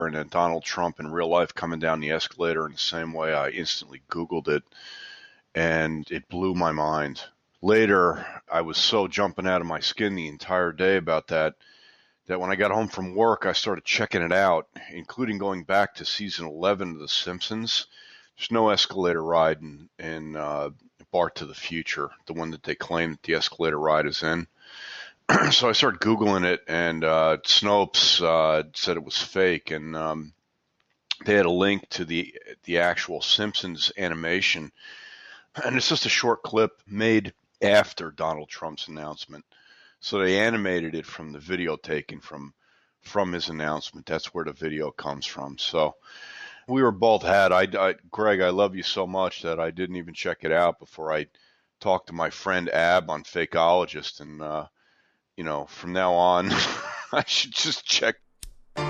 and then Donald Trump in real life coming down the escalator in the same way, I instantly Googled it, and it blew my mind. Later, I was so jumping out of my skin the entire day about that when I got home from work, I started checking it out, including going back to season 11 of The Simpsons. There's no escalator ride in Bart to the Future, the one that they claim that the escalator ride is in. So I started Googling it, and Snopes said it was fake, and they had a link to the actual Simpsons animation. And it's just a short clip made after Donald Trump's announcement. So they animated it from the video taken from his announcement. That's where the video comes from. So we were both Greg, I love you so much that I didn't even check it out before I talked to my friend Ab on Fakeologist. And, from now on, I should just check. The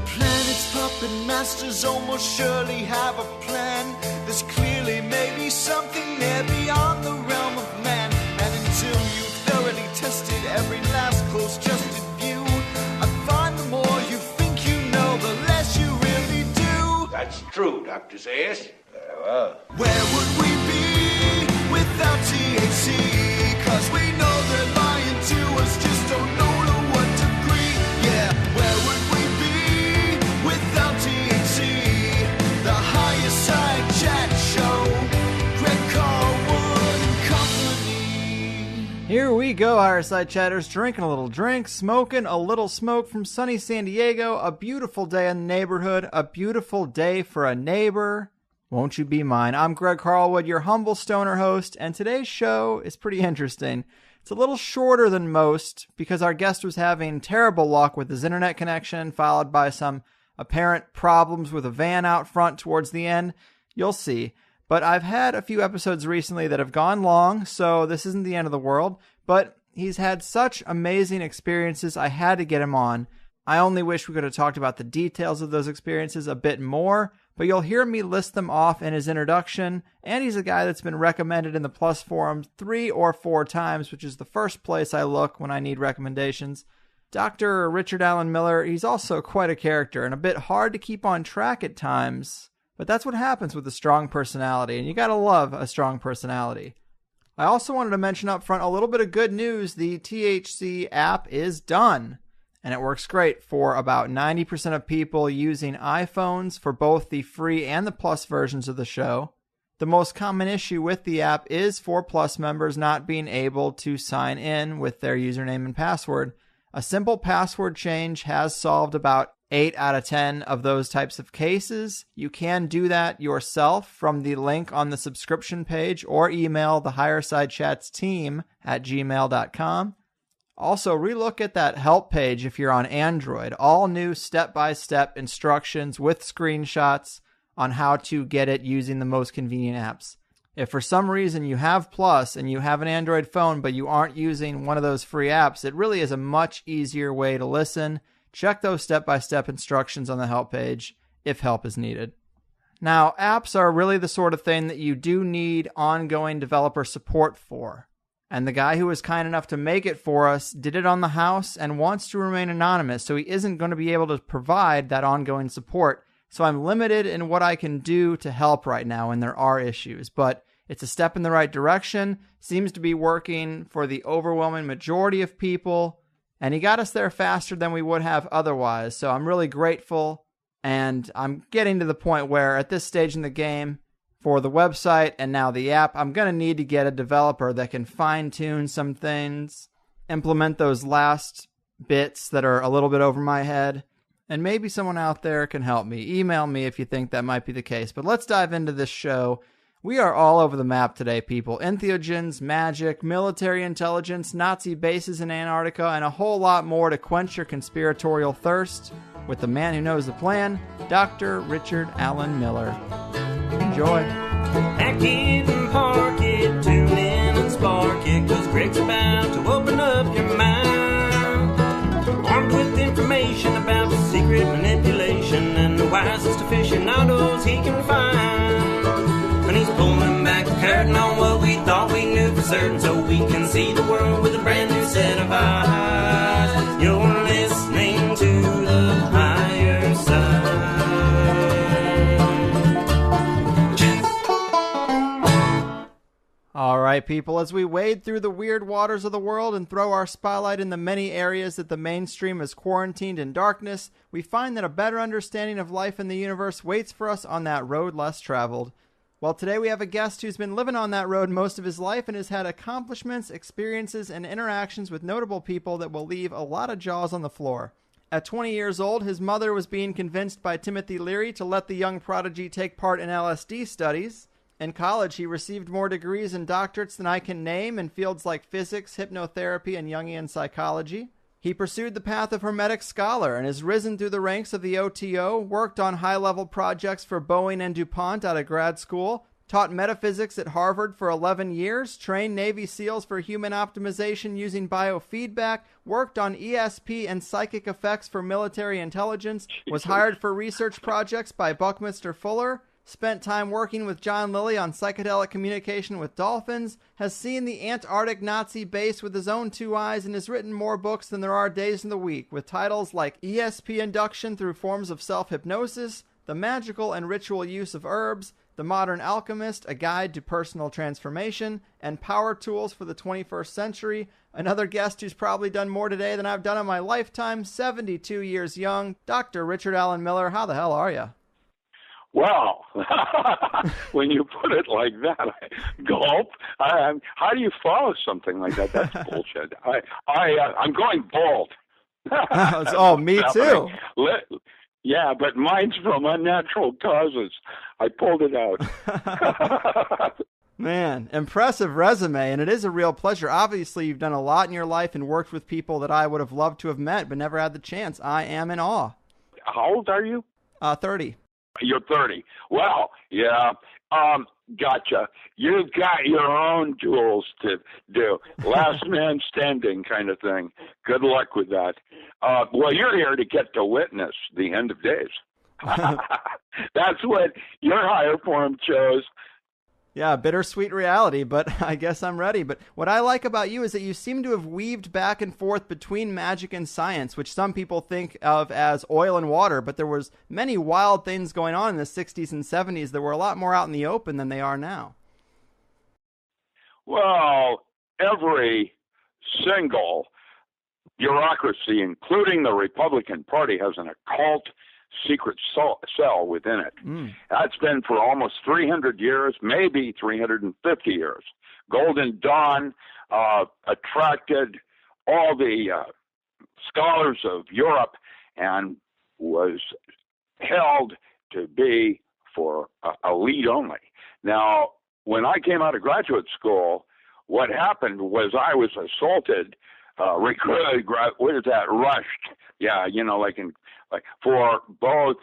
planet's puppet masters almost surely have a plan. There's clearly maybe something there beyond the realm of man. And until you've thoroughly tested every last close-adjusted view, I find the more you think you know, the less you really do. That's true, Dr. Zayas. Very well. Where would we be without THC? 'Cause we know they're lying to us, just don't know to what degree. Yeah, where would we be without THC? The Higher Side Chat Show, Greg Carlwood and Company. Here we go, Higher Side Chatters, drinking a little drink, smoking a little smoke from sunny San Diego. A beautiful day in the neighborhood, a beautiful day for a neighbor. Won't you be mine? I'm Greg Carlwood, your humble stoner host, and today's show is pretty interesting. It's a little shorter than most because our guest was having terrible luck with his internet connection, followed by some apparent problems with a van out front towards the end. You'll see. But I've had a few episodes recently that have gone long, so this isn't the end of the world. But he's had such amazing experiences, I had to get him on. I only wish we could have talked about the details of those experiences a bit more, but you'll hear me list them off in his introduction, and he's a guy that's been recommended in the Plus forums 3 or 4 times, which is the first place I look when I need recommendations. Dr. Richard Allen Miller, he's also quite a character and a bit hard to keep on track at times, but that's what happens with a strong personality, and you gotta love a strong personality. I also wanted to mention up front a little bit of good news. The THC app is done. And it works great for about 90% of people using iPhones for both the free and the Plus versions of the show. The most common issue with the app is for Plus members not being able to sign in with their username and password. A simple password change has solved about 8 out of 10 of those types of cases. You can do that yourself from the link on the subscription page or email the HighersideChats team at gmail.com. Also, relook at that help page if you're on Android. All new step-by-step instructions with screenshots on how to get it using the most convenient apps. If for some reason you have Plus and you have an Android phone but you aren't using one of those free apps, it really is a much easier way to listen. Check those step-by-step instructions on the help page if help is needed. Now, apps are really the sort of thing that you do need ongoing developer support for. And the guy who was kind enough to make it for us did it on the house and wants to remain anonymous, so he isn't going to be able to provide that ongoing support. So I'm limited in what I can do to help right now, and there are issues. But it's a step in the right direction, seems to be working for the overwhelming majority of people, and he got us there faster than we would have otherwise. So I'm really grateful, and I'm getting to the point where at this stage in the game, for the website and now the app, I'm going to need to get a developer that can fine-tune some things, implement those last bits that are a little bit over my head, and maybe someone out there can help me. Email me if you think that might be the case. But let's dive into this show. We are all over the map today, people. Entheogens, Magick, military intelligence, Nazi bases in Antarctica, and a whole lot more to quench your conspiratorial thirst with the man who knows the plan, Dr. Richard Allen Miller. Enjoy. Pack it and park it, tune in and spark it, 'cause Greg's about to open up your mind. Armed with information about secret manipulation and the wisest aficionados he can find. And he's pulling back the curtain on what we thought we knew for certain, so we can see the world with a brand new set of eyes. You'll right, people, as we wade through the weird waters of the world and throw our spotlight in the many areas that the mainstream is quarantined in darkness, we find that a better understanding of life in the universe waits for us on that road less traveled. Well, today we have a guest who's been living on that road most of his life and has had accomplishments, experiences, and interactions with notable people that will leave a lot of jaws on the floor. At 20 years old, his mother was being convinced by Timothy Leary to let the young prodigy take part in LSD studies. In college, he received more degrees and doctorates than I can name in fields like physics, hypnotherapy, and Jungian psychology. He pursued the path of Hermetic scholar and has risen through the ranks of the OTO, worked on high-level projects for Boeing and DuPont out of grad school, taught metaphysics at Harvard for 11 years, trained Navy SEALs for human optimization using biofeedback, worked on ESP and psychic effects for military intelligence, was hired for research projects by Buckminster Fuller, spent time working with John Lilly on psychedelic communication with dolphins, has seen the Antarctic Nazi base with his own 2 eyes, and has written more books than there are days in the week, with titles like ESP Induction Through Forms of Self-Hypnosis, The Magical and Ritual Use of Herbs, The Modern Alchemist, A Guide to Personal Transformation, and Power Tools for the 21st Century. Another guest who's probably done more today than I've done in my lifetime, 72 years young, Dr. Richard Allen Miller. How the hell are you? Well, when you put it like that, I gulp. How do you follow something like that? That's bullshit. I'm going bald. Oh, me too. Yeah, but mine's from unnatural causes. I pulled it out. Man, impressive resume, and it is a real pleasure. Obviously, you've done a lot in your life and worked with people that I would have loved to have met, but never had the chance. I am in awe. How old are you? 30. You're 30. Well, yeah. Gotcha. You've got your own tools to do. Last man standing kind of thing. Good luck with that. Well, you're here to get to witness the end of days. That's what your higher form chose. Yeah, bittersweet reality, but I guess I'm ready. But what I like about you is that you seem to have weaved back and forth between magic and science, which some people think of as oil and water, but there was many wild things going on in the 60s and 70s that were a lot more out in the open than they are now. Well, every single bureaucracy, including the Republican Party, has an occult secret cell within it. That's been for almost 300 years, maybe 350 years. Golden Dawn attracted all the scholars of Europe and was held to be for elite only. Now, when I came out of graduate school, what happened was I was assaulted, recruited, what is that, rushed. Yeah, you know, like for both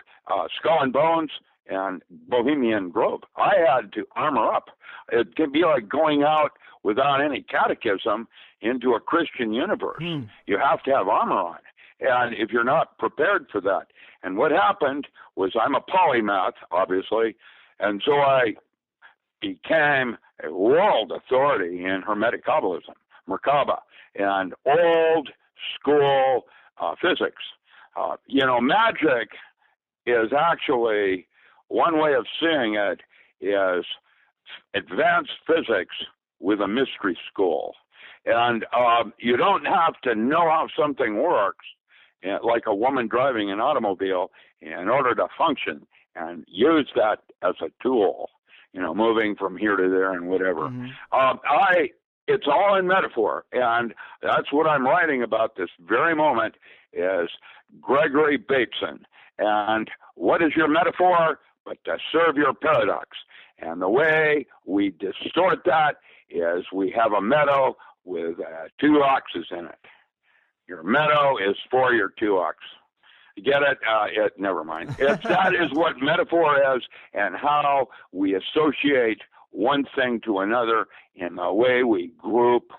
Skull and Bones and Bohemian Grove. I had to armor up. It can be like going out without any catechism into a Christian universe. You have to have armor on. And if you're not prepared for that. And what happened was I'm a polymath, obviously, and so I became a world authority in Hermetic Kabbalism, Merkaba, and old school physics. Magic is actually, one way of seeing it is advanced physics with a mystery school. And you don't have to know how something works, like a woman driving an automobile, in order to function and use that as a tool, moving from here to there and whatever. It's all in metaphor, and that's what I'm writing about this very moment is Gregory Bateson. And what is your metaphor but to serve your paradox? And the way we distort that is we have a meadow with 2 oxes in it. Your meadow is for your 2 ox. Get it? Never mind. That is what metaphor is and how we associate one thing to another in the way we group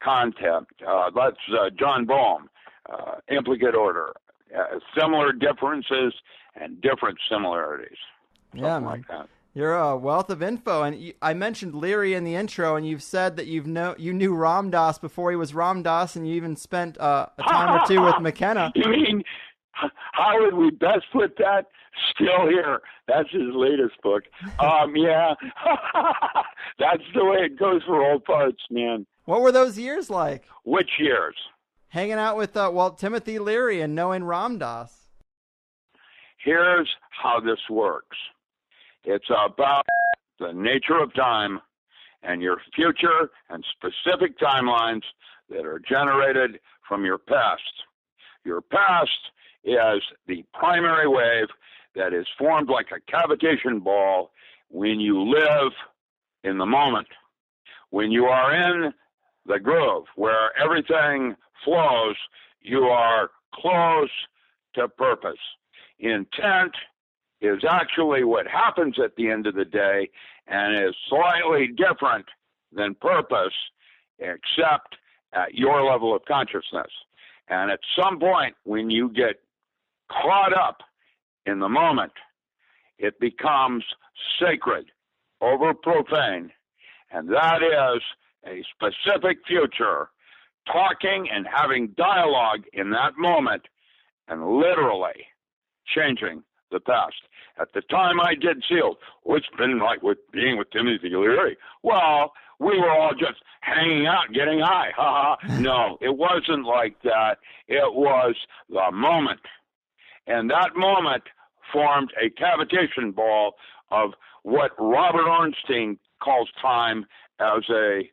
content. That's John Boehm, implicate order. Similar differences and different similarities. Yeah, man. Like that. You're a wealth of info, and I mentioned Leary in the intro, and you've said that you knew Ram Dass before he was Ram Dass, and you even spent a time or two with McKenna. You mean, how would we best put that? Still here. That's his latest book. Yeah, that's the way it goes for old parts, man. What were those years like? Which years? Hanging out with, Timothy Leary and knowing Ram Dass. Here's how this works. It's about the nature of time and your future and specific timelines that are generated from your past. Your past is the primary wave that is formed like a cavitation ball when you live in the moment. When you are in the groove where everything flows, you are close to purpose. Intent is actually what happens at the end of the day and is slightly different than purpose, except at your level of consciousness. And at some point, when you get caught up in the moment, it becomes sacred over profane. And that is a specific future, talking and having dialogue in that moment and literally changing the past. At the time I did SEALs, it's been like with being with Timothy Leary. Well, we were all just hanging out, getting high. Ha ha. No, it wasn't like that. It was the moment. And that moment formed a cavitation ball of what Robert Ornstein calls time as a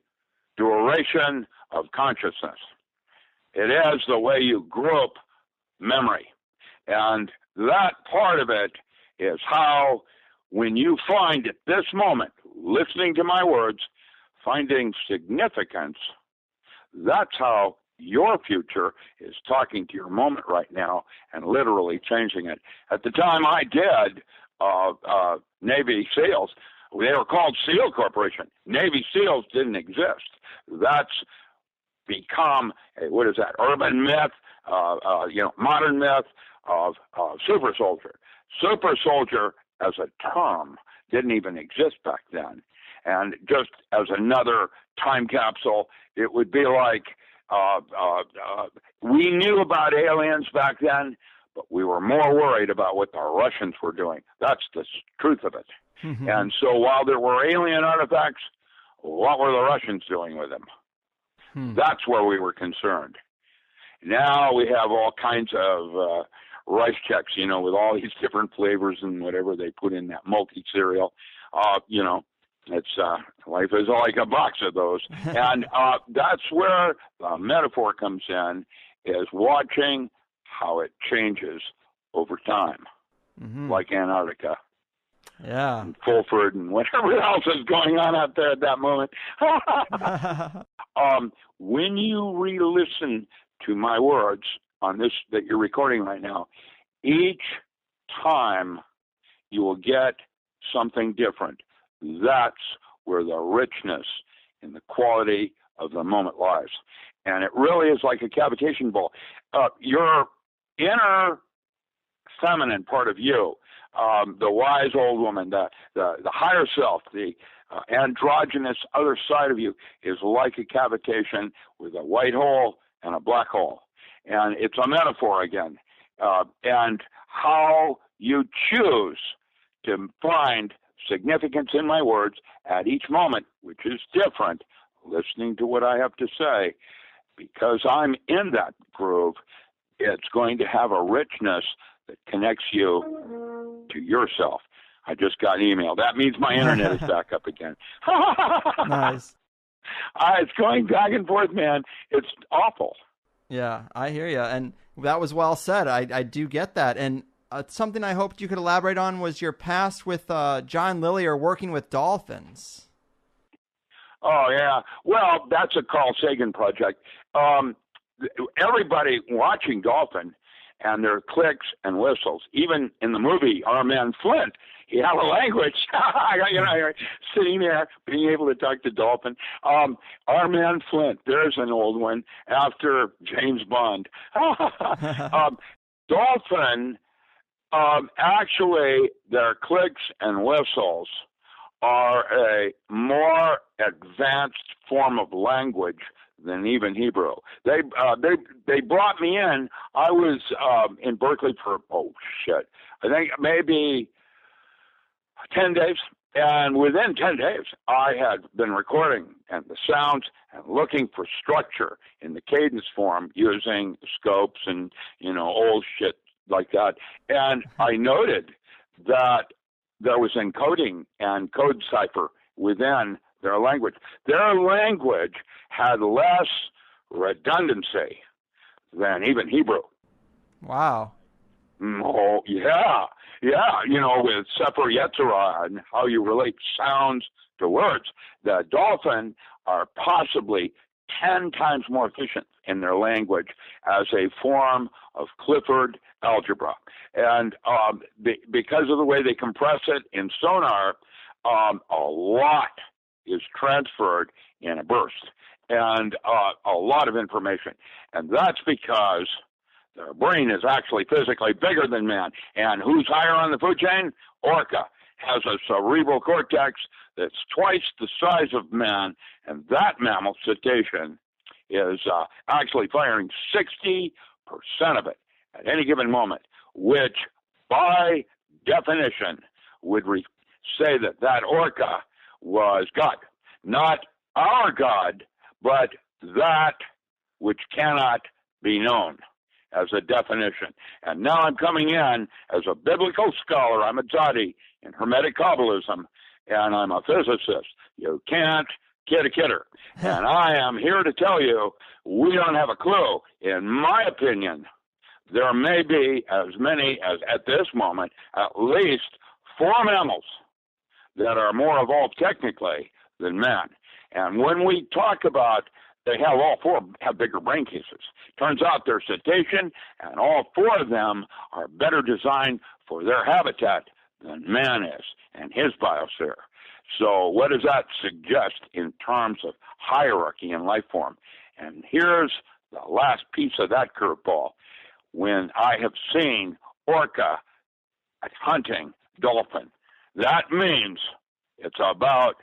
duration of consciousness. It is the way you group memory. And that part of it is how, when you find at this moment, listening to my words, finding significance, that's how your future is talking to your moment right now and literally changing it. At the time I did Navy SEALs, they were called SEAL Corporation. Navy SEALs didn't exist. That's become what is that? Urban myth, modern myth of super soldier. Super soldier as a term didn't even exist back then. And just as another time capsule, it would be like we knew about aliens back then, but we were more worried about what the Russians were doing. That's the truth of it. And so while there were alien artifacts, what were the Russians doing with them? That's where we were concerned. Now we have all kinds of rice checks, with all these different flavors and whatever they put in that multi-cereal. It's life is like a box of those. And that's where the metaphor comes in, is watching how it changes over time, like Antarctica. Yeah. And Fulford and whatever else is going on out there at that moment. When you re-listen to my words on this that you're recording right now, each time you will get something different. That's where the richness and the quality of the moment lies. And it really is like a cavitation ball. Your inner feminine part of you, the wise old woman, the higher self, the androgynous other side of you is like a cavitation with a white hole and a black hole. And it's a metaphor again. And how you choose to find significance in my words at each moment, which is different, listening to what I have to say, because I'm in that groove, it's going to have a richness that connects you to yourself. I just got an email. That means my internet is back up again. Nice. It's going back and forth, man. It's awful. Yeah, I hear you. And that was well said. I do get that. And something I hoped you could elaborate on was your past with John Lilly or working with dolphins. Oh, yeah. Well, that's a Carl Sagan project. Everybody watching Dolphin and their clicks and whistles, even in the movie, our man Flint, he had a language. Sitting there, being able to talk to Dolphin. Our man Flint, there's an old one, after James Bond. Dolphin, actually, their clicks and whistles are a more advanced form of language than even Hebrew. They brought me in. I was in Berkeley for I think maybe 10 days. And within 10 days, I had been recording and the sounds and looking for structure in the cadence form using scopes and, old shit like that. And I noted that there was encoding and code cipher within their language. Their language had less redundancy than even Hebrew. Wow. Oh, yeah. Yeah, with Sefer Yetzirah and how you relate sounds to words. The dolphin are possibly 10 times more efficient in their language as a form of Clifford algebra. And because of the way they compress it in sonar, a lot is transferred in a burst and a lot of information. And that's because their brain is actually physically bigger than man. And who's higher on the food chain? Orca has a cerebral cortex that's twice the size of man, and that mammal, cetacean, is actually firing 60% of it at any given moment, which by definition would say that orca was God. Not our God, but that which cannot be known as a definition. And now I'm coming in as a biblical scholar. I'm a tzaddik in Hermetic Kabbalism, and I'm a physicist. You can't kid a kidder. And I am here to tell you, we don't have a clue. In my opinion, there may be as many as, at this moment, at least 4 mammals that are more evolved technically than man. And when we talk about they have all 4 have bigger brain cases. Turns out they're cetacean, and all 4 of them are better designed for their habitat than man is and his biosphere. So what does that suggest in terms of hierarchy in life form? And here's the last piece of that curveball. When I have seen orca hunting dolphin, that means it's about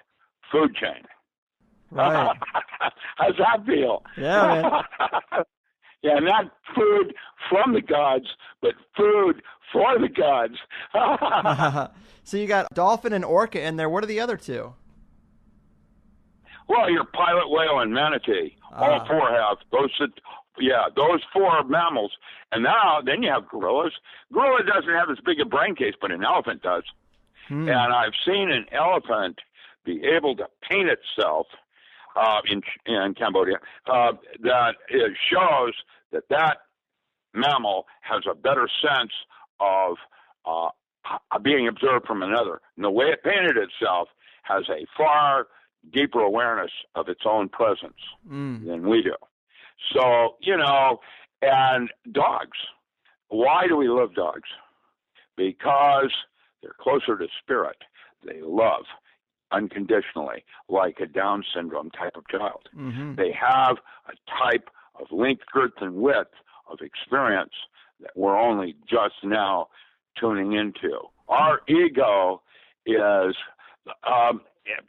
food chain. Right. How's that feel? Yeah, man. Yeah, not food from the gods, but food for the gods. So you got dolphin and orca in there. What are the other 2? Well, your pilot whale and manatee. All 4 have those. Yeah, those 4 mammals. And now, then you have gorillas. Gorilla doesn't have as big a brain case, but an elephant does. And I've seen an elephant be able to paint itself in Cambodia, that it shows that mammal has a better sense of being observed from another. And the way it painted itself has a far deeper awareness of its own presence than we do. So, and dogs. Why do we love dogs? Because they're closer to spirit. They love unconditionally, like a Down syndrome type of child. They have a type of length, girth, and width of experience that we're only just now tuning into. Our ego is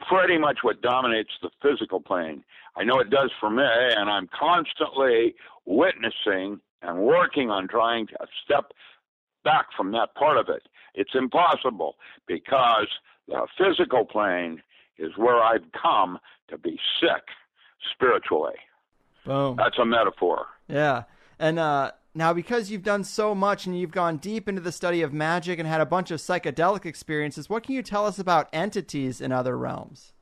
pretty much what dominates the physical plane. I know it does for me, and I'm constantly witnessing and working on trying to step back from that part of it. It's impossible because the physical plane is where I've come to be sick spiritually. Boom. That's a metaphor. Yeah. And now, because you've done so much and you've gone deep into the study of magic and had a bunch of psychedelic experiences, what can you tell us about entities in other realms?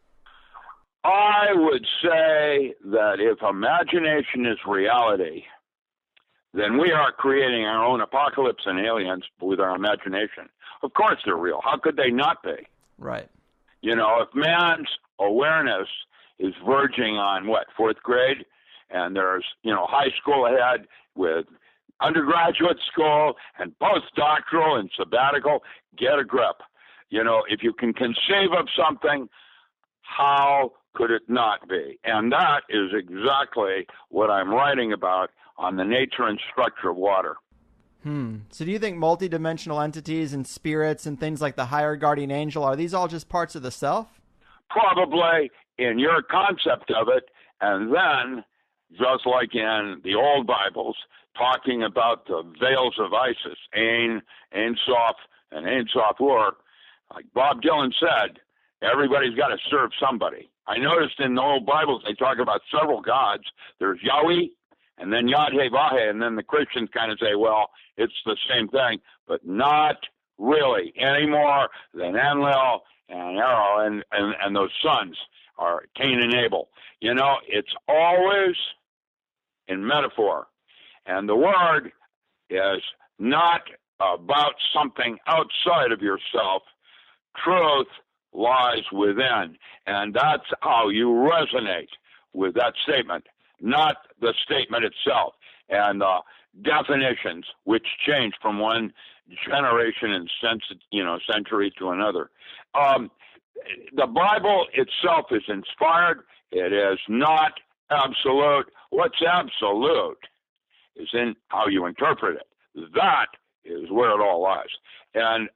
I would say that if imagination is reality, then we are creating our own apocalypse and aliens with our imagination. Of course they're real. How could they not be? Right. If man's awareness is verging on, 4th grade, and there's, high school ahead with undergraduate school and postdoctoral and sabbatical, get a grip. If you can conceive of something, how could it not be? And that is exactly what I'm writing about on the nature and structure of water. So do you think multidimensional entities and spirits and things like the higher guardian angel, are these all just parts of the self? Probably in your concept of it, and then just like in the old Bibles, talking about the veils of Isis, Ein Sof, and Ein Sof Ur. Like Bob Dylan said, everybody's got to serve somebody. I noticed in the old Bibles they talk about several gods. There's Yahweh, and then Yad-Heh-Vah-Heh, and then the Christians kind of say, well, it's the same thing, but not really any more than Enlil and Aaron and those sons are Cain and Abel. You know, it's always in metaphor. And the word is not about something outside of yourself. Truth lies within. And that's how you resonate with that statement, not the statement itself. And definitions, which change from one generation and century to another. The Bible itself is inspired. It is not absolute. What's absolute is in how you interpret it. That is where it all lies. And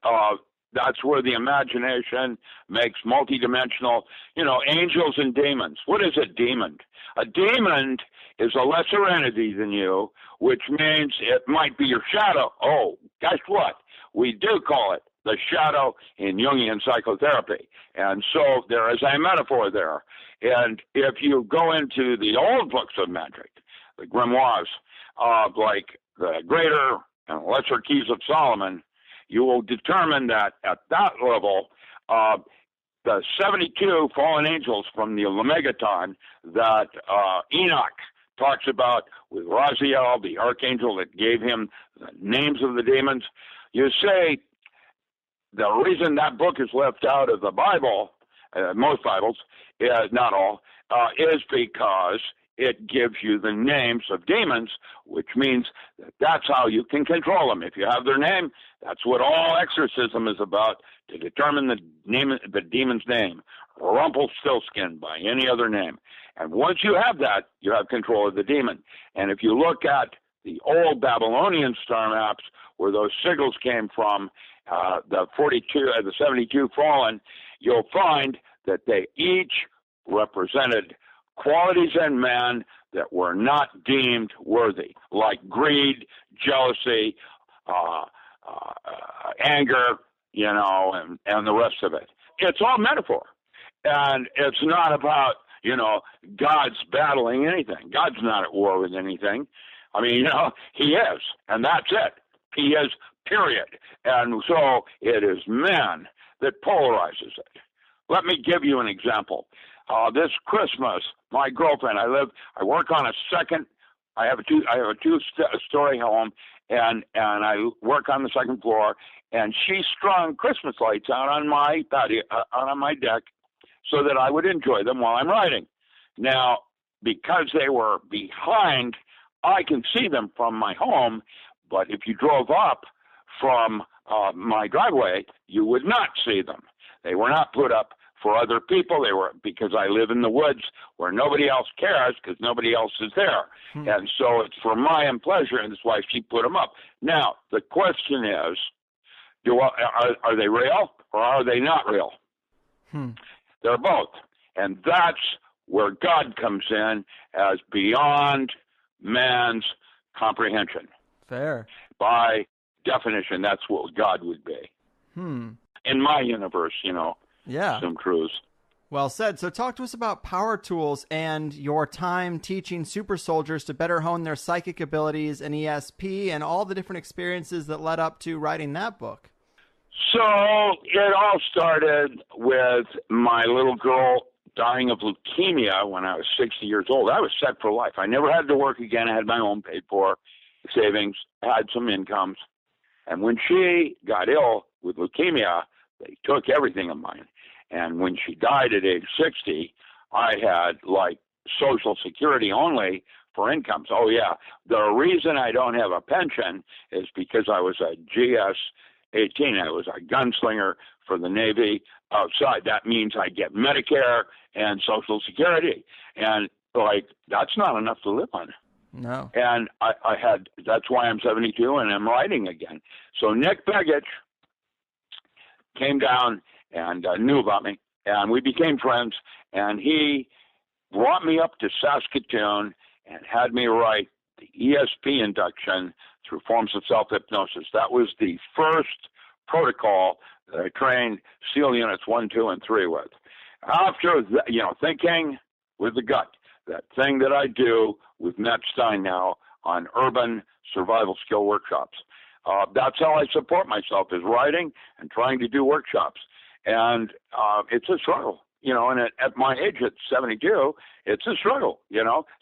that's where the imagination makes multidimensional, angels and demons. What is a demon? A demon is a lesser entity than you, which means it might be your shadow. Oh, guess what? We do call it the shadow in Jungian psychotherapy. And so there is a metaphor there. And if you go into the old books of magic, the grimoires of like the greater and lesser keys of Solomon, you will determine that at that level, the 72 fallen angels from the Lemegeton that Enoch talks about with Raziel, the archangel that gave him the names of the demons, you say the reason that book is left out of the Bible, most Bibles, not all, is because it gives you the names of demons, which means that's how you can control them. If you have their name, that's what all exorcism is about, to determine the demon's name, Rumpelstiltskin by any other name. And once you have that, you have control of the demon. And if you look at the old Babylonian star maps, where those sigils came from, the 72 fallen, you'll find that they each represented qualities in man that were not deemed worthy, like greed, jealousy, anger, and the rest of it. It's all metaphor. And it's not about, God's battling anything. God's not at war with anything. I mean, he is, and that's it. He is, period. And so it is man that polarizes it. Let me give you an example. This Christmas, my girlfriend, I work on I have a two-story home, and I work on the second floor, and she strung Christmas lights out on my patio, on my deck, so that I would enjoy them while I'm writing. Now, because they were behind, I can see them from my home, but if you drove up from my driveway, you would not see them. They were not put up for other people. They were because I live in the woods where nobody else cares because nobody else is there. And so it's for my own pleasure, and that's why she put them up. Now, the question is, are they real or are they not real? They're both. And that's where God comes in as beyond man's comprehension. Fair. By definition, that's what God would be. In my universe, Yeah. Some truths. Well said. So talk to us about power tools and your time teaching super soldiers to better hone their psychic abilities and ESP and all the different experiences that led up to writing that book. So it all started with my little girl dying of leukemia when I was 60 years old. I was set for life. I never had to work again. I had my own paid for savings, had some incomes. And when she got ill with leukemia, they took everything of mine. And when she died at age 60, I had like Social Security only for incomes. Oh, yeah. The reason I don't have a pension is because I was a GS-18. I was a gunslinger for the Navy outside. That means I get Medicare and Social Security. And like, that's not enough to live on. No. And that's why I'm 72 and I'm writing again. So Nick Begich came down and knew about me, and we became friends, and he brought me up to Saskatoon, and had me write the ESP induction through forms of self-hypnosis. That was the first protocol that I trained SEAL units 1, 2, and 3 with. After that, thinking with the gut, that thing that I do with Matt Stein now on urban survival skill workshops. That's how I support myself, is writing and trying to do workshops. And it's a struggle, and at my age, at 72, it's a struggle,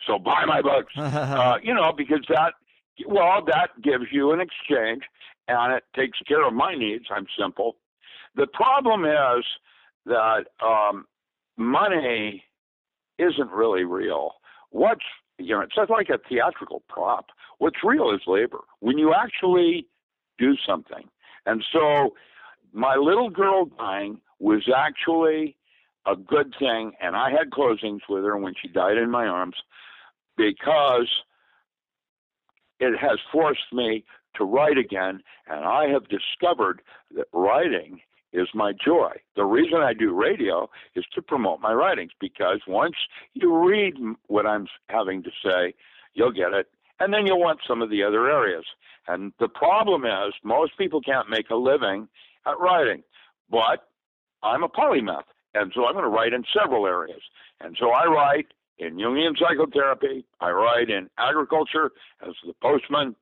So buy my books, because that gives you an exchange, and it takes care of my needs. I'm simple. The problem is that money isn't really real. It's just like a theatrical prop. What's real is labor. When you actually do something. And so my little girl dying was actually a good thing, and I had closings with her when she died in my arms, because it has forced me to write again, and I have discovered that writing is my joy. The reason I do radio is to promote my writings, because once you read what I'm having to say, you'll get it, and then you'll want some of the other areas. And the problem is most people can't make a living at writing, but I'm a polymath, and so I'm going to write in several areas. And so I write in Jungian psychotherapy, I write in agriculture as the postman,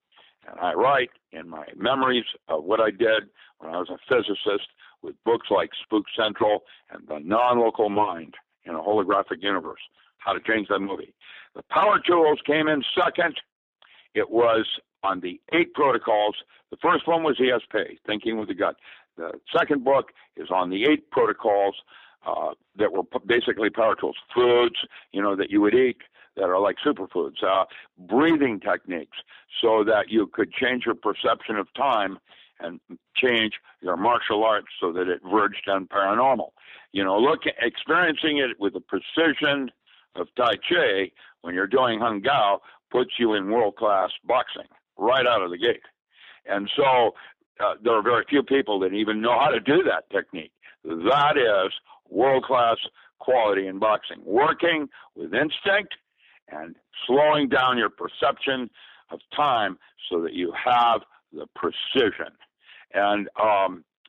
and I write in my memories of what I did when I was a physicist with books like Spook Central and The Non-Local Mind in a Holographic Universe, How to Change That Movie. The Power Tools came in second. It was on the 8 protocols. The first one was ESP, Thinking with the Gut. The second book is on the 8 protocols that were basically power tools, foods, that you would eat that are like superfoods, breathing techniques so that you could change your perception of time and change your martial arts so that it verged on paranormal. Experiencing it with the precision of Tai Chi when you're doing Hung Gao puts you in world-class boxing right out of the gate. And so there are very few people that even know how to do that technique. That is world-class quality in boxing, working with instinct and slowing down your perception of time so that you have the precision. And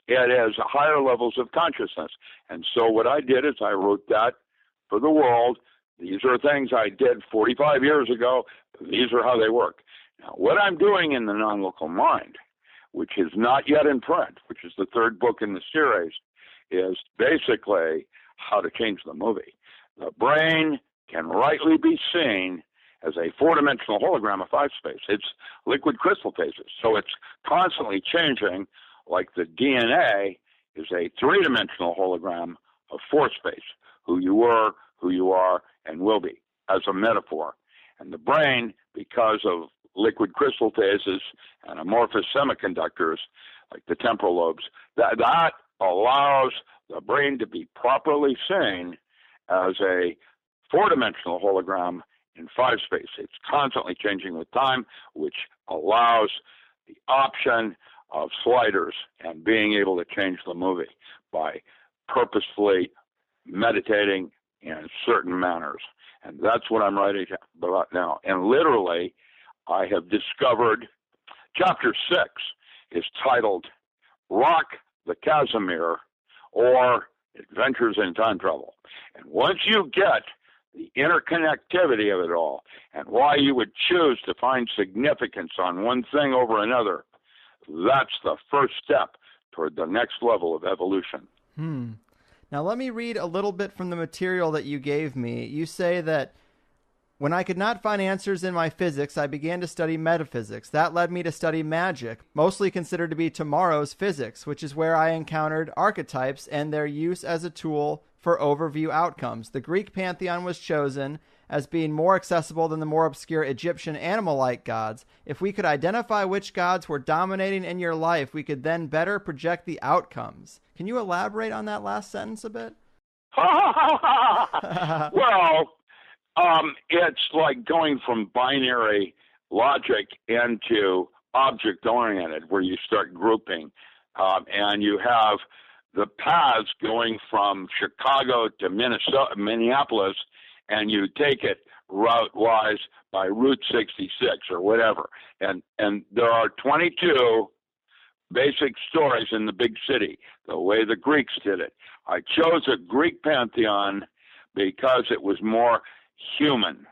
it is higher levels of consciousness. And so what I did is I wrote that for the world. These are things I did 45 years ago. These are how they work. Now, what I'm doing in the Non-Local Mind, which is not yet in print, which is the third book in the series, is basically how to change the movie. The brain can rightly be seen as a 4-dimensional hologram of 5-space. It's liquid crystal phases, so it's constantly changing, like the DNA is a 3-dimensional hologram of 4-space, who you were, who you are, and will be, as a metaphor. And the brain, because of liquid crystal phases and amorphous semiconductors, like the temporal lobes, that allows the brain to be properly seen as a 4-dimensional hologram in 5-space. It's constantly changing with time, which allows the option of sliders and being able to change the movie by purposefully meditating in certain manners. And that's what I'm writing about now. And literally, I have discovered chapter 6 is titled Rock the Casimir, or Adventures in Time Travel. And once you get the interconnectivity of it all and why you would choose to find significance on one thing over another, that's the first step toward the next level of evolution. Now let me read a little bit from the material that you gave me. You say that when I could not find answers in my physics, I began to study metaphysics. That led me to study magic, mostly considered to be tomorrow's physics, which is where I encountered archetypes and their use as a tool for overview outcomes. The Greek pantheon was chosen as being more accessible than the more obscure Egyptian animal-like gods. If we could identify which gods were dominating in your life, we could then better project the outcomes. Can you elaborate on that last sentence a bit? Well, it's like going from binary logic into object-oriented, where you start grouping, and you have the paths going from Chicago to Minneapolis, and you take it route-wise by Route 66 or whatever. And there are 22 basic stories in the big city, the way the Greeks did it. I chose a Greek pantheon because it was more human.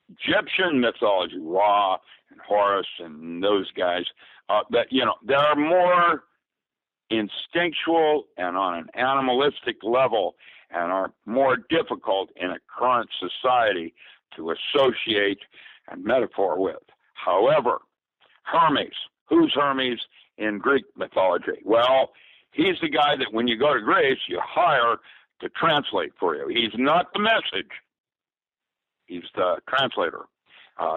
Egyptian mythology, Ra and Horus and those guys, they're more instinctual and on an animalistic level and are more difficult in a current society to associate and metaphor with. However, Hermes, who's Hermes in Greek mythology? Well, he's the guy that when you go to Greece, you hire to translate for you. He's not the message. He's the translator.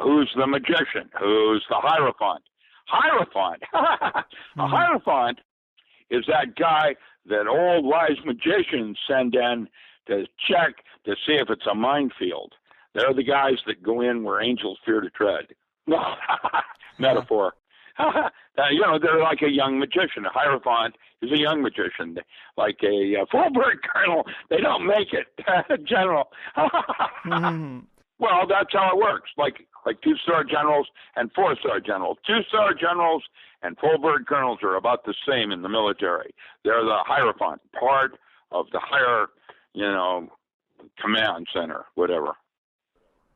Who's the magician? Who's the Hierophant? Hierophant. A Hierophant is that guy that old wise magicians send in to check to see if it's a minefield. They're the guys that go in where angels fear to tread. Metaphor. They're like a young magician. A Hierophant is a young magician, like a full-bird colonel. They don't make it, general. Well, that's how it works. Like 2-star generals and 4-star generals. 2-star generals and full-bird colonels are about the same in the military. They're the Hierophant, part of the higher, command center, whatever.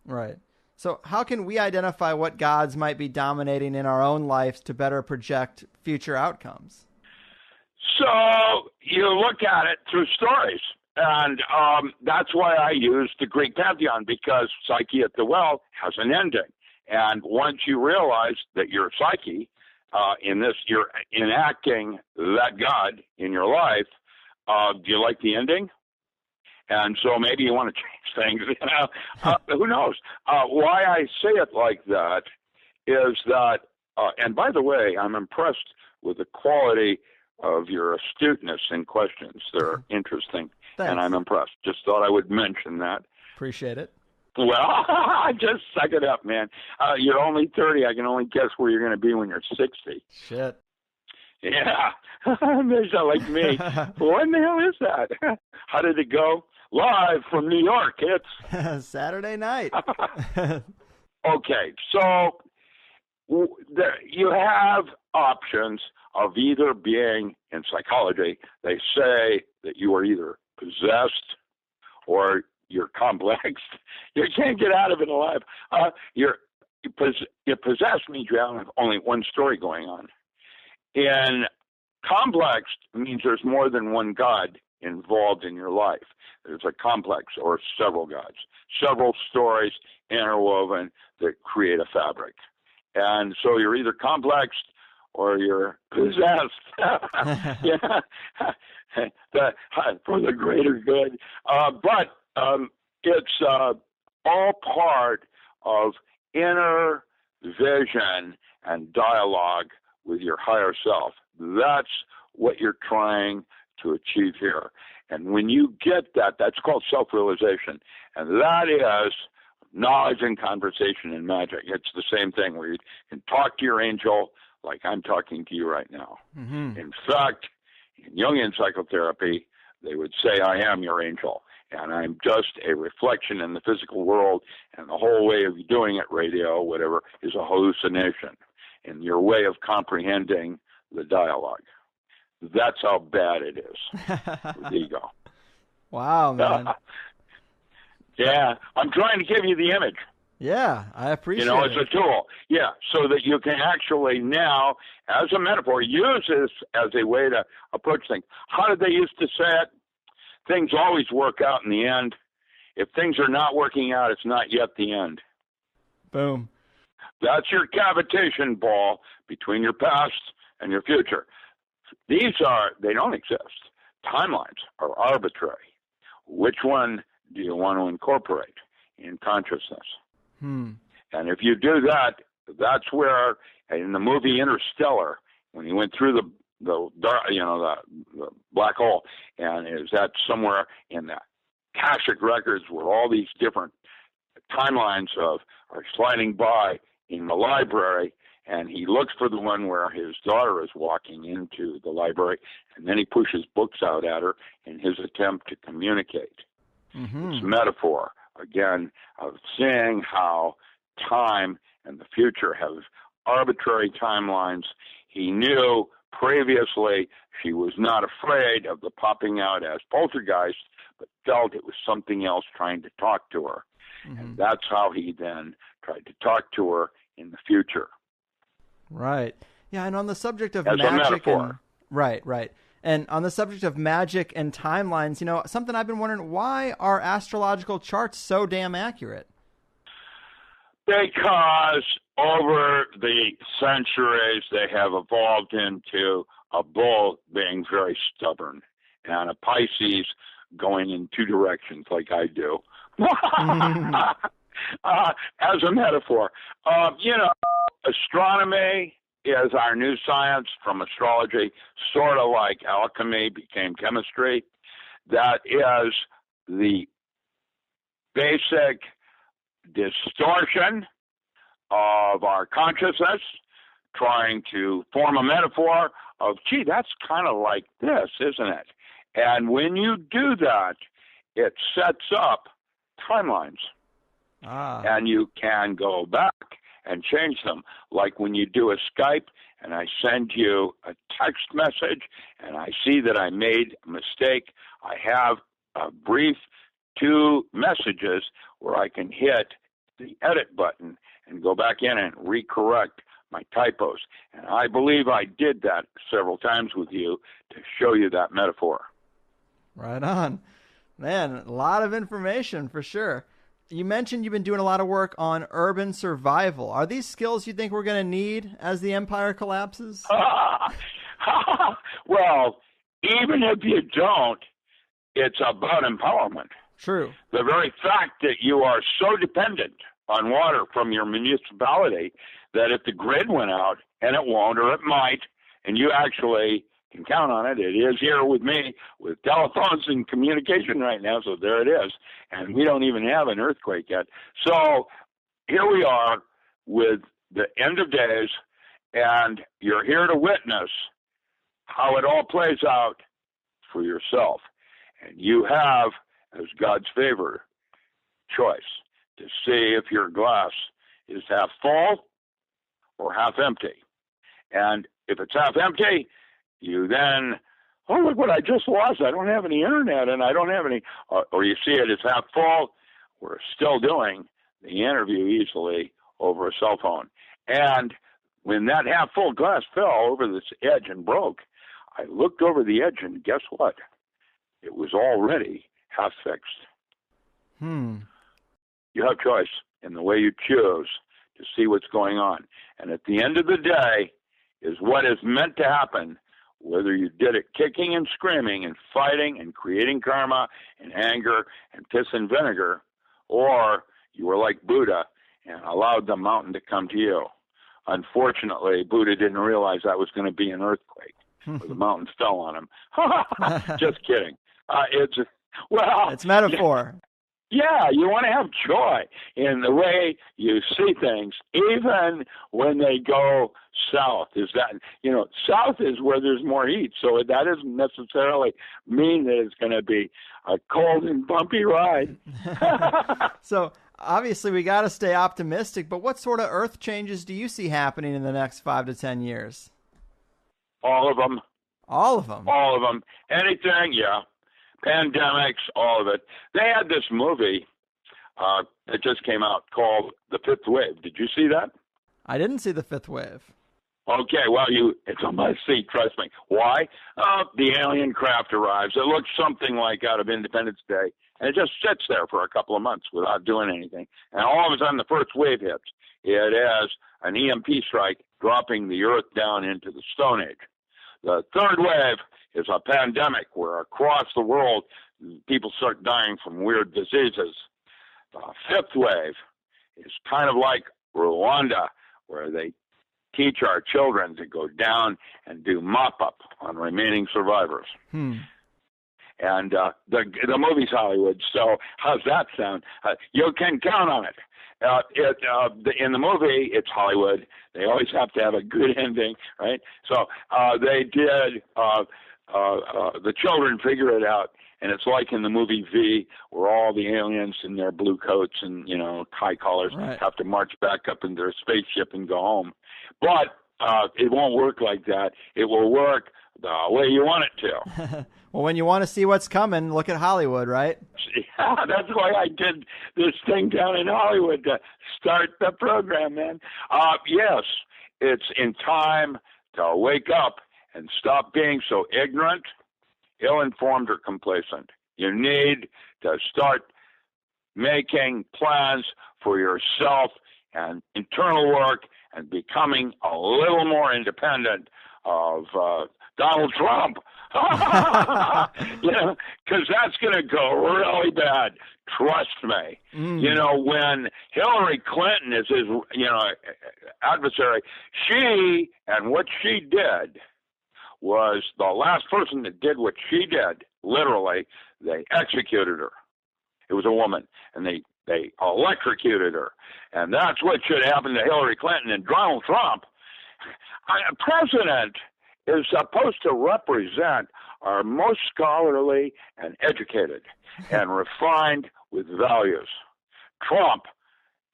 Right. So how can we identify what gods might be dominating in our own lives to better project future outcomes? So you look at it through stories. And that's why I use the Greek pantheon, because Psyche at the Well has an ending. And once you realize that you're Psyche, you're enacting that god in your life, do you like the ending? And so maybe you want to change things. Who knows? Why I say it like that is that, and by the way, I'm impressed with the quality of your astuteness in questions. They're interesting. Thanks. And I'm impressed. Just thought I would mention that. Appreciate it. Well, just suck it up, man. You're only 30. I can only guess where you're going to be when you're 60. Shit. Yeah. They sound like me. What in the hell is that? How did it go? Live from New York. It's Saturday night. Okay. So you have options of either being, in psychology, they say that you are either possessed or you're complexed. You can't get out of it alive. You're possessed means you have only one story going on. And complex means there's more than one god involved in your life. There's a complex or several gods, several stories interwoven that create a fabric. And so you're either complexed or you're possessed. Yeah. For the greater good. But it's all part of inner vision and dialogue with your higher self. That's what you're trying to achieve here. And when you get that, that's called self-realization. And that is knowledge and conversation and magic. It's the same thing where you can talk to your angel like I'm talking to you right now. Mm-hmm. In fact, in Jungian psychotherapy, they would say, I am your angel, and I'm just a reflection in the physical world, and the whole way of doing it, radio, whatever, is a hallucination, and your way of comprehending the dialogue. That's how bad it is with ego. Wow, man. Yeah, I'm trying to give you the image. Yeah, I appreciate it. It's a tool. Yeah, so that you can actually now, as a metaphor, use this as a way to approach things. How did they used to say it? Things always work out in the end. If things are not working out, it's not yet the end. Boom. That's your cavitation ball between your past and your future. They don't exist. Timelines are arbitrary. Which one do you want to incorporate in consciousness? And if you do that, that's where, in the movie Interstellar, when he went through the black hole, and is that somewhere in the Akashic records where all these different timelines are sliding by in the library, and he looks for the one where his daughter is walking into the library, and then he pushes books out at her in his attempt to communicate. It's metaphor, again, of seeing how time and the future have arbitrary timelines. He knew previously she was not afraid of the popping out as poltergeist, but felt it was something else trying to talk to her. And that's how he then tried to talk to her in the future. Right. Yeah, and on the subject of As a magic metaphor. Right. And on the subject of magic and timelines, something I've been wondering, why are astrological charts so damn accurate? Because over the centuries, they have evolved into a bull being very stubborn and a Pisces going in two directions like I do. As a metaphor. Astronomy is our new science from astrology, sort of like alchemy became chemistry. That is the basic distortion of our consciousness, trying to form a metaphor of, gee, that's kind of like this, isn't it? And when you do that, it sets up timelines. And you can go back and change them. Like when you do a Skype and I send you a text message and I see that I made a mistake, I have a brief 2 messages where I can hit the edit button and go back in and recorrect my typos. And I believe I did that several times with you to show you that metaphor. Right on. Man, a lot of information for sure. You mentioned you've been doing a lot of work on urban survival. Are these skills you think we're going to need as the empire collapses? Well, even if you don't, it's about empowerment. True. The very fact that you are so dependent on water from your municipality that if the grid went out, and it won't, or it might, and you actually can count on it. It is here with me with telephones and communication right now, so there it is. And we don't even have an earthquake yet. So here we are with the end of days, and you're here to witness how it all plays out for yourself. And you have, as God's favor, choice to see if your glass is half full or half empty. And if it's half empty, you then, oh, look what I just lost. I don't have any internet and I don't have any, or you see it as half full. We're still doing the interview easily over a cell phone. And when that half full glass fell over this edge and broke, I looked over the edge and guess what? It was already half fixed. You have choice in the way you choose to see what's going on. And at the end of the day is what is meant to happen, whether you did it kicking and screaming and fighting and creating karma and anger and piss and vinegar, or you were like Buddha and allowed the mountain to come to you. Unfortunately, Buddha didn't realize that was going to be an earthquake where the mountain fell on him. Just kidding. It's metaphor. Yeah, you want to have joy in the way you see things, even when they go south. Is that, south is where there's more heat, so that doesn't necessarily mean that it's going to be a cold and bumpy ride. So obviously we got to stay optimistic, but what sort of earth changes do you see happening in the next 5 to 10 years? All of them. All of them? All of them. Anything, yeah. Pandemics, all of it. They had this movie that just came out called The Fifth Wave. Did you see that? I didn't see The Fifth Wave. Okay, well, it's a must-see, trust me. Why? The alien craft arrives. It looks something like out of Independence Day, and it just sits there for a couple of months without doing anything. And all of a sudden, the first wave hits. It is an EMP strike dropping the Earth down into the Stone Age. The third wave is a pandemic where across the world people start dying from weird diseases. The fifth wave is kind of like Rwanda, where they teach our children to go down and do mop-up on remaining survivors. And the movie's Hollywood, so how's that sound? You can count on it. In the movie, it's Hollywood. They always have to have a good ending, right? So they did the children figure it out. And it's like in the movie V, where all the aliens in their blue coats and, tie collars have to march back up in their spaceship and go home. But it won't work like that. It will work the way you want it to. Well, when you want to see what's coming, look at Hollywood, right? Yeah, that's why I did this thing down in Hollywood to start the program, man. Yes, it's in time to wake up and stop being so ignorant, ill-informed, or complacent. You need to start making plans for yourself and internal work and becoming a little more independent of Donald Trump. Because that's going to go really bad. Trust me. When Hillary Clinton is his, adversary, what she did was the last person that did what she did. Literally, they executed her. It was a woman, and they electrocuted her. And that's what should happen to Hillary Clinton and Donald Trump. A president is supposed to represent our most scholarly and educated and refined with values. Trump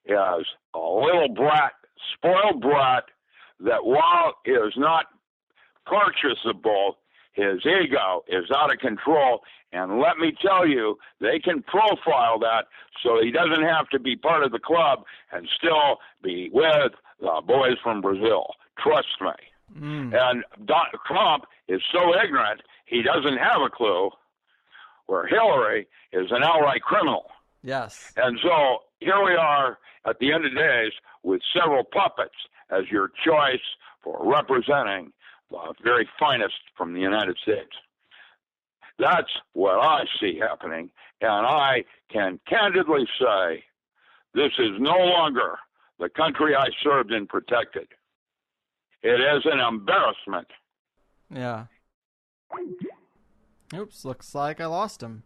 is a little brat, spoiled brat, that while is not purchasable, his ego is out of control. And let me tell you, they can profile that so he doesn't have to be part of the club and still be with the boys from Brazil. Trust me. And Trump is so ignorant, he doesn't have a clue, where Hillary is an outright criminal. Yes. And so here we are at the end of days with several puppets as your choice for representing the very finest from the United States. That's what I see happening, and I can candidly say this is no longer the country I served and protected. It is an embarrassment. Yeah. Oops, looks like I lost him.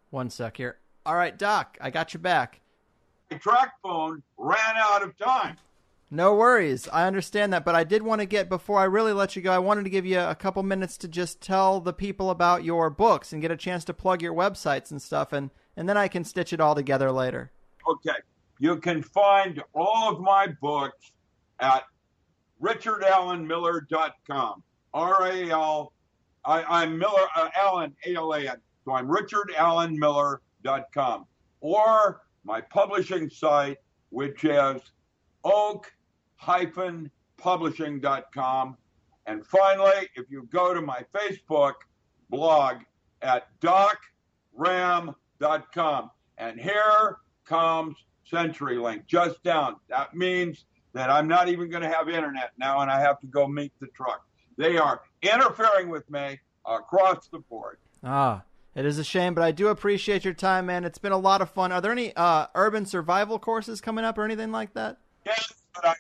One sec here. All right, Doc, I got you back. My track phone ran out of time. No worries. I understand that, but I did want to get, before I really let you go, I wanted to give you a couple minutes to just tell the people about your books and get a chance to plug your websites and stuff, and then I can stitch it all together later. Okay. You can find all of my books at richardallenmiller.com. I'm Miller, Allen, A-L-A-N. So I'm richardallenmiller.com. Or my publishing site, which is oak-publishing.com. And finally, if you go to my Facebook blog at docram.com, and here comes CenturyLink just down. That means that I'm not even going to have internet now, and I have to go meet the truck. They are interfering with me across the board. It is a shame, but I do appreciate your time, man. It's been a lot of fun. Are there any urban survival courses coming up or anything like that? Yes, but I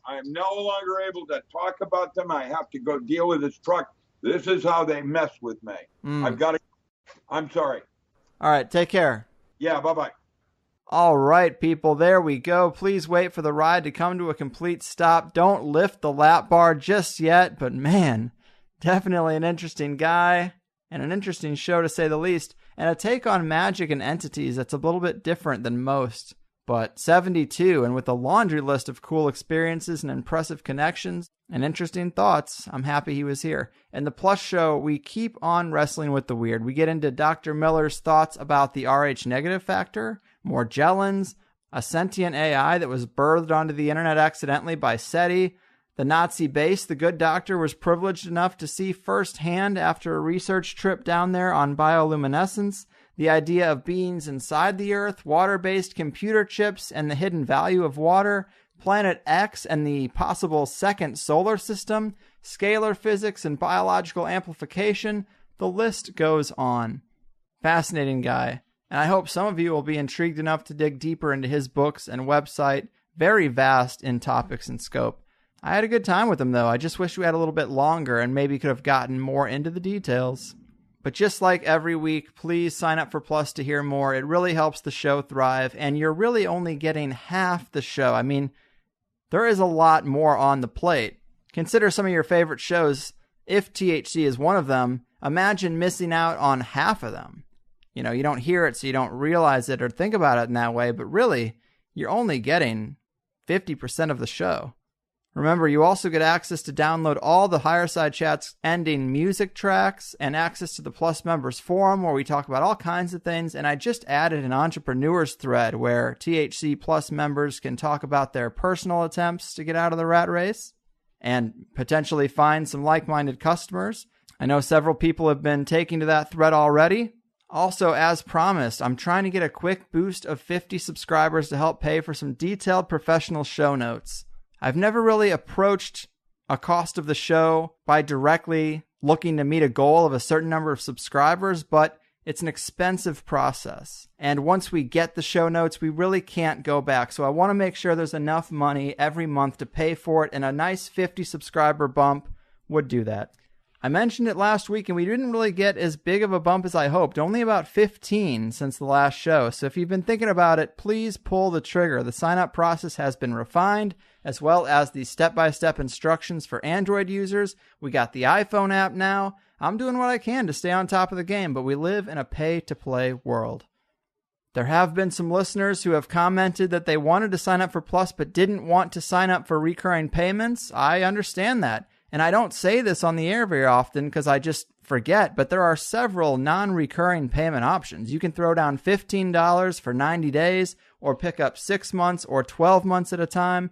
am no longer able to talk about them. I have to go deal with this truck. This is how they mess with me. I'm sorry. All right, take care. Yeah, bye-bye. All right, people, there we go. Please wait for the ride to come to a complete stop. Don't lift the lap bar just yet, but man, definitely an interesting guy and an interesting show to say the least, and a take on magic and entities that's a little bit different than most. But 72, and with a laundry list of cool experiences and impressive connections and interesting thoughts, I'm happy he was here. In the Plus show, we keep on wrestling with the weird. We get into Dr. Miller's thoughts about the Rh negative factor, Morgellons, a sentient AI that was birthed onto the internet accidentally by SETI, the Nazi base the good doctor was privileged enough to see firsthand after a research trip down there on bioluminescence, the idea of beings inside the Earth, water-based computer chips and the hidden value of water, Planet X and the possible second solar system, scalar physics and biological amplification. The list goes on. Fascinating guy. And I hope some of you will be intrigued enough to dig deeper into his books and website. Very vast in topics and scope. I had a good time with him, though. I just wish we had a little bit longer and maybe could have gotten more into the details. But just like every week, please sign up for Plus to hear more. It really helps the show thrive, and you're really only getting half the show. I mean, there is a lot more on the plate. Consider some of your favorite shows if THC is one of them, imagine missing out on half of them. You know, you don't hear it, so you don't realize it or think about it in that way, but really, you're only getting 50% of the show. Remember, you also get access to download all the Higherside Chats ending music tracks and access to the Plus Members Forum where we talk about all kinds of things. And I just added an entrepreneurs thread where THC Plus members can talk about their personal attempts to get out of the rat race and potentially find some like-minded customers. I know several people have been taking to that thread already. Also, as promised, I'm trying to get a quick boost of 50 subscribers to help pay for some detailed professional show notes. I've never really approached a cost of the show by directly looking to meet a goal of a certain number of subscribers, but it's an expensive process. And once we get the show notes, we really can't go back. So I want to make sure there's enough money every month to pay for it, and a nice 50 subscriber bump would do that. I mentioned it last week, and we didn't really get as big of a bump as I hoped. Only about 15 since the last show. So if you've been thinking about it, please pull the trigger. The sign-up process has been refined, as well as the step-by-step instructions for Android users. We got the iPhone app now. I'm doing what I can to stay on top of the game, but we live in a pay-to-play world. There have been some listeners who have commented that they wanted to sign up for Plus but didn't want to sign up for recurring payments. I understand that. And I don't say this on the air very often because I just forget, but there are several non-recurring payment options. You can throw down $15 for 90 days or pick up 6 months or 12 months at a time.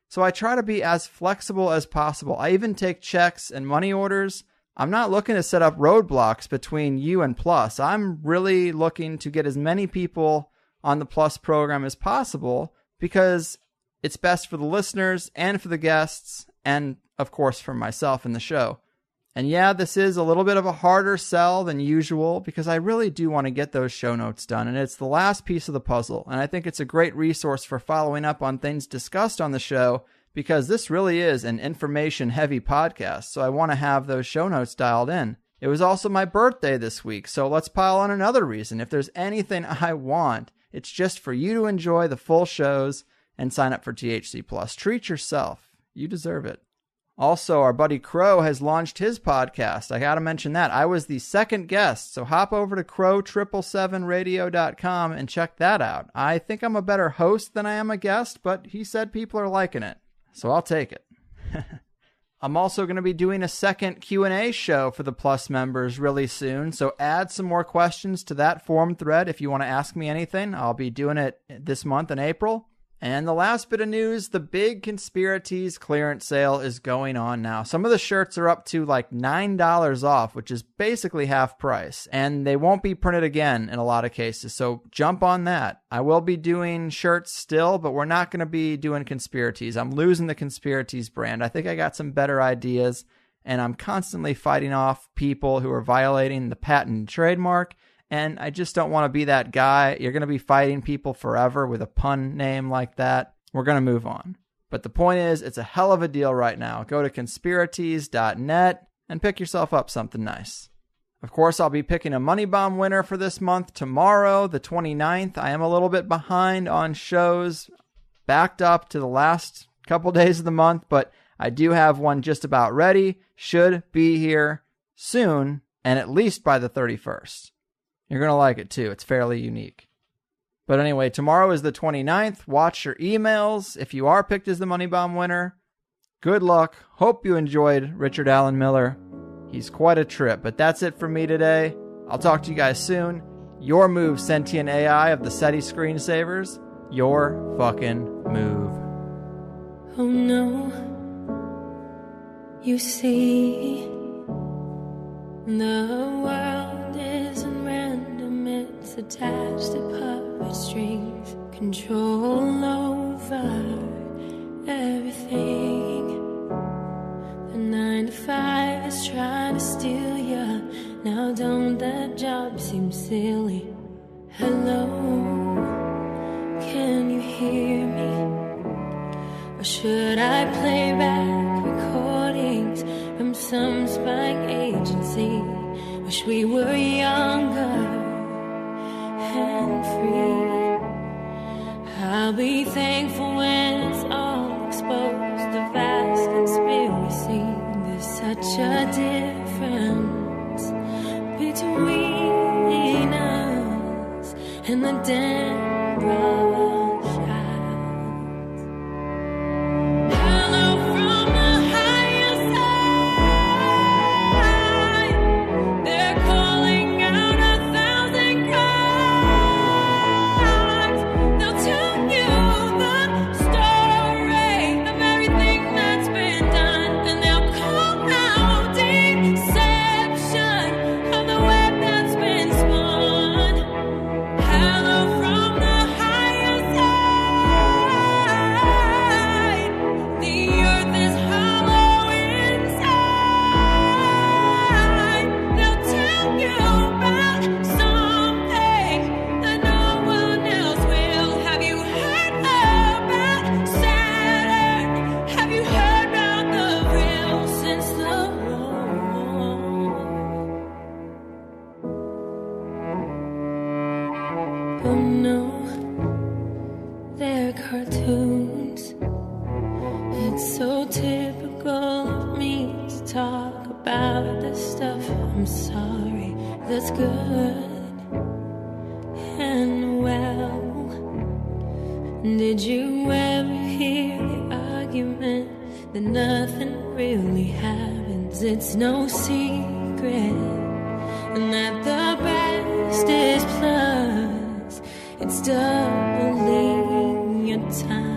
So I try to be as flexible as possible. I even take checks and money orders. I'm not looking to set up roadblocks between you and Plus. I'm really looking to get as many people on the Plus program as possible because it's best for the listeners and for the guests and, of course, for myself and the show. And yeah, this is a little bit of a harder sell than usual because I really do want to get those show notes done. And it's the last piece of the puzzle. And I think it's a great resource for following up on things discussed on the show because this really is an information-heavy podcast. So I want to have those show notes dialed in. It was also my birthday this week, so let's pile on another reason. If there's anything I want, it's just for you to enjoy the full shows and sign up for THC Plus. Treat yourself. You deserve it. Also, our buddy Crow has launched his podcast. I got to mention that. I was the second guest, so hop over to crow777radio.com and check that out. I think I'm a better host than I am a guest, but he said people are liking it, so I'll take it. I'm also going to be doing a second Q&A show for the Plus members really soon, so add some more questions to that forum thread if you want to ask me anything. I'll be doing it this month in April. And the last bit of news, the big Conspiracies clearance sale is going on now. Some of the shirts are up to like $9 off, which is basically half price. And they won't be printed again in a lot of cases, so jump on that. I will be doing shirts still, but we're not going to be doing Conspiracies. I'm losing the Conspiracies brand. I think I got some better ideas, and I'm constantly fighting off people who are violating the patent and trademark. And I just don't want to be that guy. You're going to be fighting people forever with a pun name like that. We're going to move on. But the point is, it's a hell of a deal right now. Go to conspiracies.net and pick yourself up something nice. Of course, I'll be picking a Money Bomb winner for this month tomorrow, the 29th. I am a little bit behind on shows, backed up to the last couple days of the month, but I do have one just about ready. Should be here soon, and at least by the 31st. You're going to like it too. It's fairly unique. But anyway, tomorrow is the 29th. Watch your emails. If you are picked as the Money Bomb winner, good luck. Hope you enjoyed Richard Allen Miller. He's quite a trip. But that's it for me today. I'll talk to you guys soon. Your move, sentient AI of the SETI screensavers. Your fucking move. Oh no. You see, the world isn't random, it's attached to puppet strings, control over everything. The 9 to 5 is trying to steal ya. Now don't that job seem silly? Hello, can you hear me? Or should I play back recordings from some spying agency? Wish we were younger and free. I'll be thankful when it's all exposed, the vast conspiracy. This such a difference between us and the damn rush hours. Hello from the higher side. They're calling out 1,000 crimes. They'll tell you the story of everything that's been done, and they'll call out deception of the web that's been spun. Hello from the higher side. The earth is hollow inside. They'll tell you about something that no one else will. Have you heard about Saturn? Have you heard about the real since the war? Oh no, they're cartoons. It's so typical of me to talk about this stuff. I'm sorry, that's good and well. Did you ever hear the argument that nothing really happens? It's no secret, and that the best is plus. It's doubling your time.